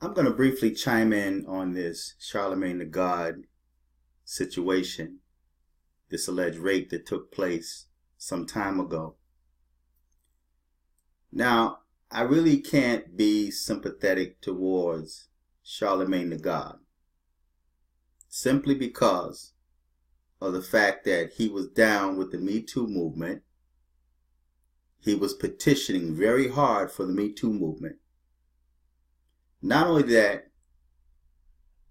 I'm going to briefly chime in on this Charlamagne the God situation, this alleged rape that took place some time ago. Now, I really can't be sympathetic towards Charlamagne the God, simply because of the fact that he was down with the Me Too movement. He was petitioning very hard for the Me Too movement. Not only that,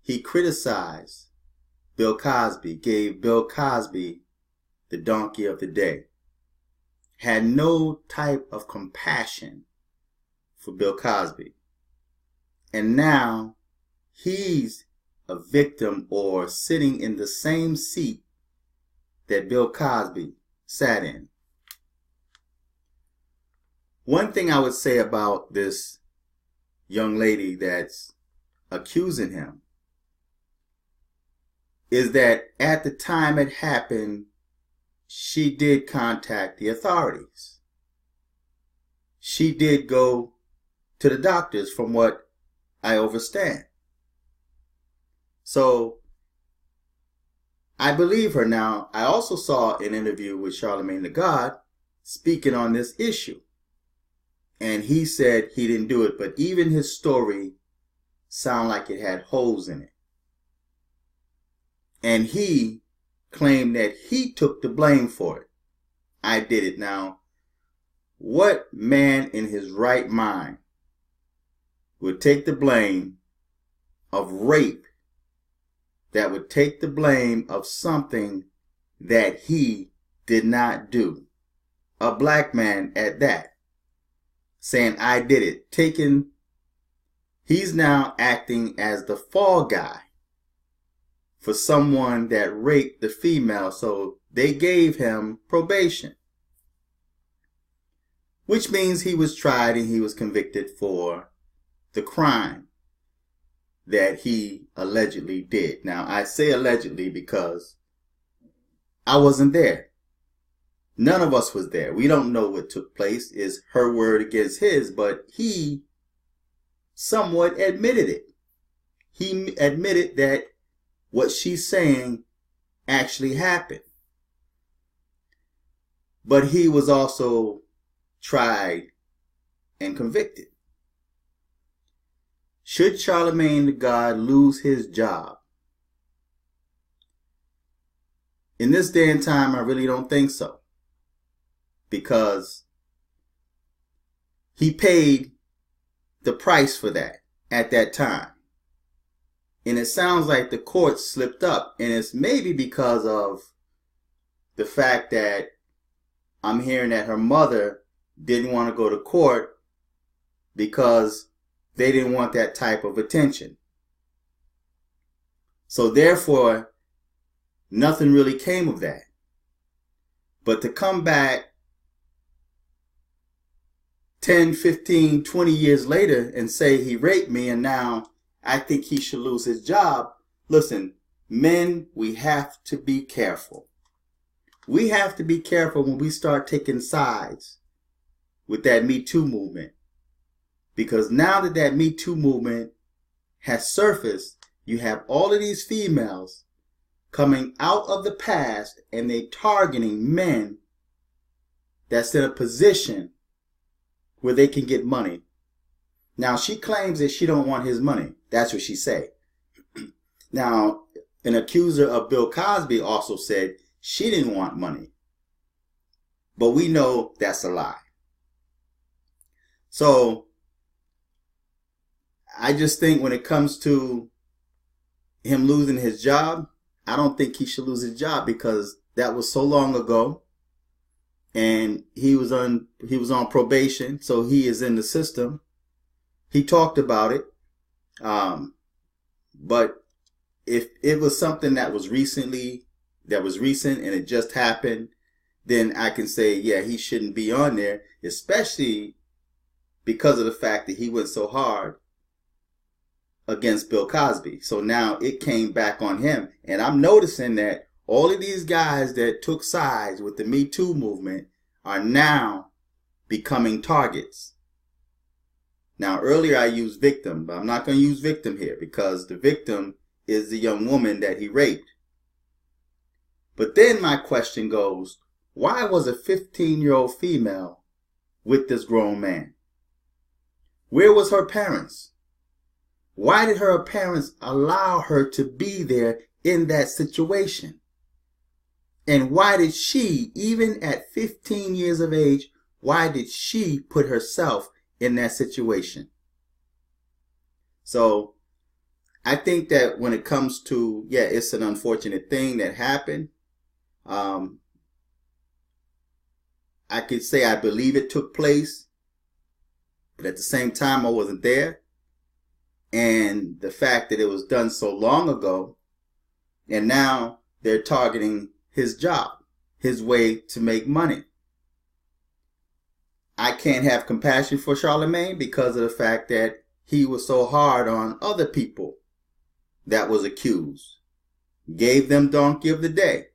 he criticized Bill Cosby, gave Bill Cosby the donkey of the day, had no type of compassion for Bill Cosby. And now he's a victim or sitting in the same seat that Bill Cosby sat in. One thing I would say about this young lady that's accusing him is that at the time it happened, she did contact the authorities. She did go to the doctors, from what I understand. So I believe her. Now, I also saw an interview with Charlamagne the God speaking on this issue. And he said he didn't do it, but even his story sounded like it had holes in it. And he claimed that he took the blame for it. I did it. Now, what man in his right mind would take the blame of rape, that would take the blame of something that he did not do? A black man at that. Saying, I did it. He's now acting as the fall guy for someone that raped the female. So they gave him probation, which means he was tried and he was convicted for the crime that he allegedly did. Now, I say allegedly because I wasn't there. None of us was there. We don't know what took place. Is her word against his, but he somewhat admitted it. He admitted that what she's saying actually happened. But he was also tried and convicted. Should Charlamagne the God lose his job? In this day and time, I really don't think so. Because he paid the price for that at that time. And it sounds like the court slipped up. And it's maybe because of the fact that I'm hearing that her mother didn't want to go to court because they didn't want that type of attention. So therefore, nothing really came of that. But to come back 10, 15, 20 years later and say he raped me and now I think he should lose his job. Listen, men, we have to be careful. We have to be careful when we start taking sides with that Me Too movement. Because now that Me Too movement has surfaced, you have all of these females coming out of the past and they targeting men that's in a position where they can get money. Now, she claims that she don't want his money. That's what she say. Now, an accuser of Bill Cosby also said she didn't want money. But we know that's a lie. So, I just think when it comes to him losing his job, I don't think he should lose his job because that was so long ago. And he was on probation, so he is in the system. He talked about it. But if it was something that was recent and it just happened, then I can say, yeah, he shouldn't be on there, especially because of the fact that he went so hard against Bill Cosby. So now it came back on him. And I'm noticing that all of these guys that took sides with the Me Too movement are now becoming targets. Now, earlier I used victim, but I'm not going to use victim here because the victim is the young woman that he raped. But then my question goes, why was a 15-year-old female with this grown man? Where was her parents? Why did her parents allow her to be there in that situation? And why did she, even at 15 years of age, why did she put herself in that situation? So I think that when it comes to, yeah, it's an unfortunate thing that happened. I could say I believe it took place, but at the same time I wasn't there. And the fact that it was done so long ago, and now they're targeting his job, his way to make money. I can't have compassion for Charlamagne because of the fact that he was so hard on other people that was accused. Gave them donkey of the day.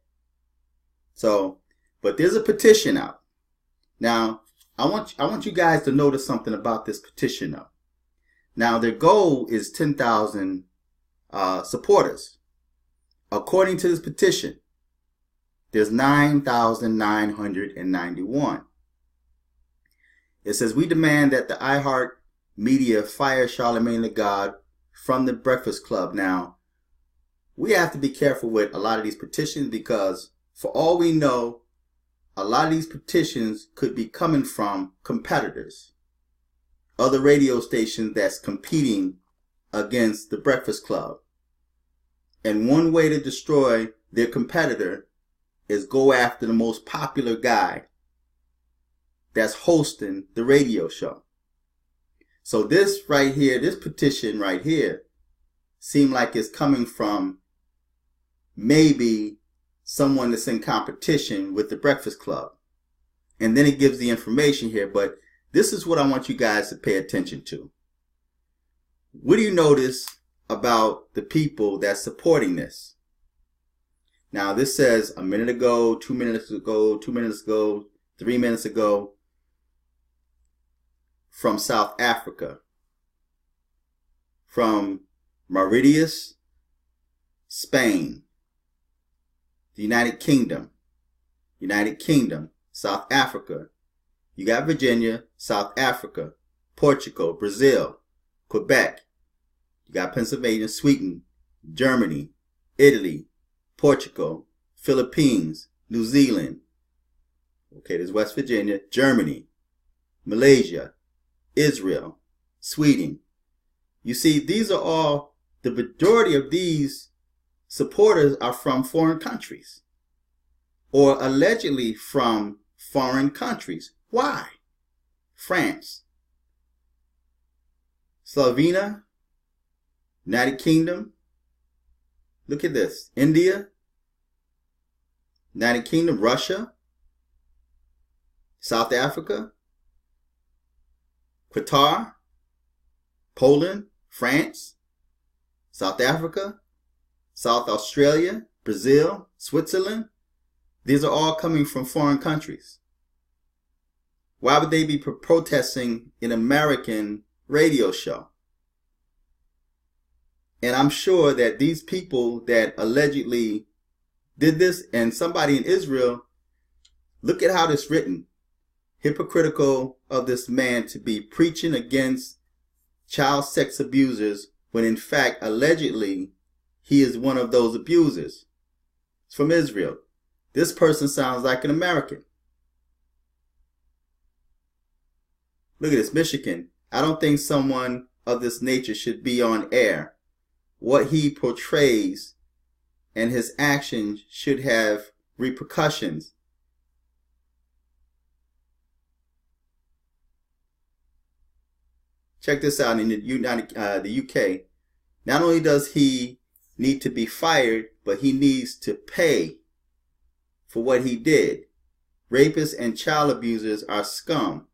So, but there's a petition out. Now, I want you guys to notice something about this petition though. Now, their goal is 10,000 supporters. According to this petition, there's 9,991. It says, we demand that the iHeart Media fire Charlamagne the God from the Breakfast Club. Now, we have to be careful with a lot of these petitions because for all we know, a lot of these petitions could be coming from competitors. Other radio stations that's competing against the Breakfast Club. And one way to destroy their competitor is go after the most popular guy that's hosting the radio show. So this right here, this petition right here, seemed like it's coming from maybe someone that's in competition with the Breakfast Club. And then it gives the information here, but this is what I want you guys to pay attention to. What do you notice about the people that's supporting this? Now this says a minute ago, 2 minutes ago, 2 minutes ago, 3 minutes ago, from South Africa, from Mauritius, Spain, the United Kingdom, South Africa. You got Virginia, South Africa, Portugal, Brazil, Quebec. You got Pennsylvania, Sweden, Germany, Italy, Portugal, Philippines, New Zealand. Okay, there's West Virginia, Germany, Malaysia, Israel, Sweden. You see, these are all, the majority of these supporters are from foreign countries or allegedly from foreign countries. Why? France, Slovenia, United Kingdom. Look at this. India, United Kingdom, Russia, South Africa, Qatar, Poland, France, South Africa, South Australia, Brazil, Switzerland. These are all coming from foreign countries. Why would they be protesting an American radio show? And I'm sure that these people that allegedly did this, and somebody in Israel, look at how this written. Hypocritical of this man to be preaching against child sex abusers when in fact allegedly he is one of those abusers. It's from Israel. This person sounds like an American. Look at this, Michigan. I don't think someone of this nature should be on air. What he portrays and his actions should have repercussions. Check this out in the UK. Not only does he need to be fired, but he needs to pay for what he did. Rapists and child abusers are scum.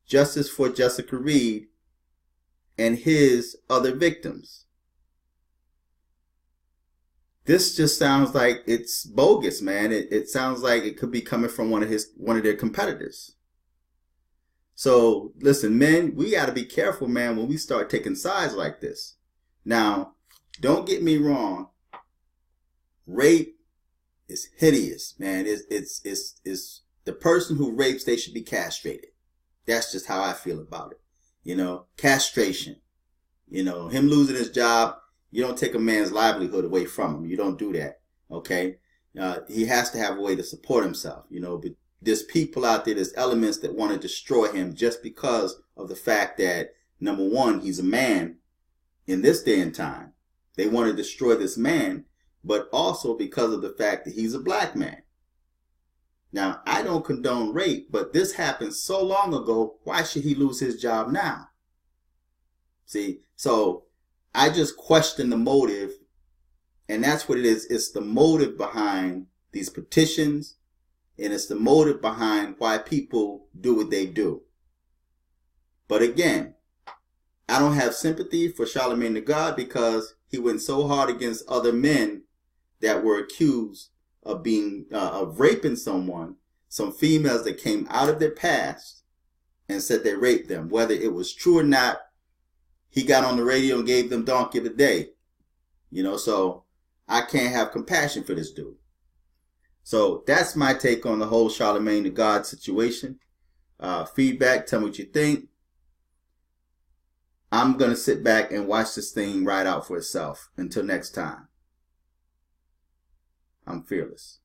Justice for Jessica Reed and his other victims. This just sounds like it's bogus, man. It sounds like it could be coming from one of their competitors. So listen, men, we got to be careful, man, when we start taking sides like this. Now, don't get me wrong. Rape is hideous, man. It's the person who rapes, they should be castrated. That's just how I feel about it. You know, castration. You know, him losing his job, you don't take a man's livelihood away from him. You don't do that. Okay? He has to have a way to support himself, you know, but there's people out there, there's elements that want to destroy him just because of the fact that, number one, he's a man in this day and time. They want to destroy this man, but also because of the fact that he's a black man. Now, I don't condone rape, but this happened so long ago. Why should he lose his job now? See, so I just question the motive, and that's what it is. It's the motive behind these petitions, and it's the motive behind why people do what they do. But again, I don't have sympathy for Charlamagne the God because he went so hard against other men that were accused of of raping someone, some females that came out of their past and said they raped them. Whether it was true or not, he got on the radio and gave them donkey of the day. You know, so I can't have compassion for this dude. So that's my take on the whole Charlamagne the God situation. Feedback, tell me what you think. I'm going to sit back and watch this thing ride out for itself. Until next time, I'm fearless.